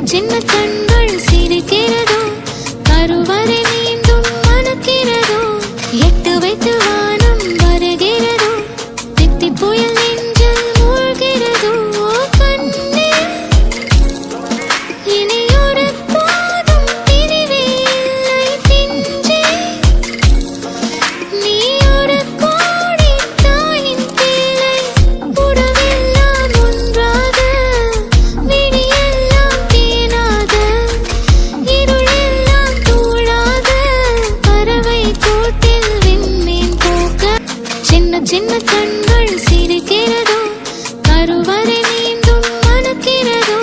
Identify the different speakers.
Speaker 1: சின்ன கண்கள் சிரிக்கிறதோ, கருவறை மீண்டும் மணக்கிறதோ, எட்டு வைத்து வானம் வருகிறதோ, தித்தி புயல் நெஞ்சில் மூழ்கிறதோ. கண்ணே இனி ஒரு போதும் பிரிவே இல்லை பிஞ்சே, நீ ஒரு கோடி தாயின் பிள்ளை. உறவெல்லாம் ஒன்றாக, விடியெல்லாம் தேனாக, இருளெல்லாம் தூளாக, பறவை கூட்டில் விண்மீன் போக்க. சின்ன சின்ன கண்கள் சிரிக்கிறதோ, கருவறை மீண்டும் மணக்கிறதோ,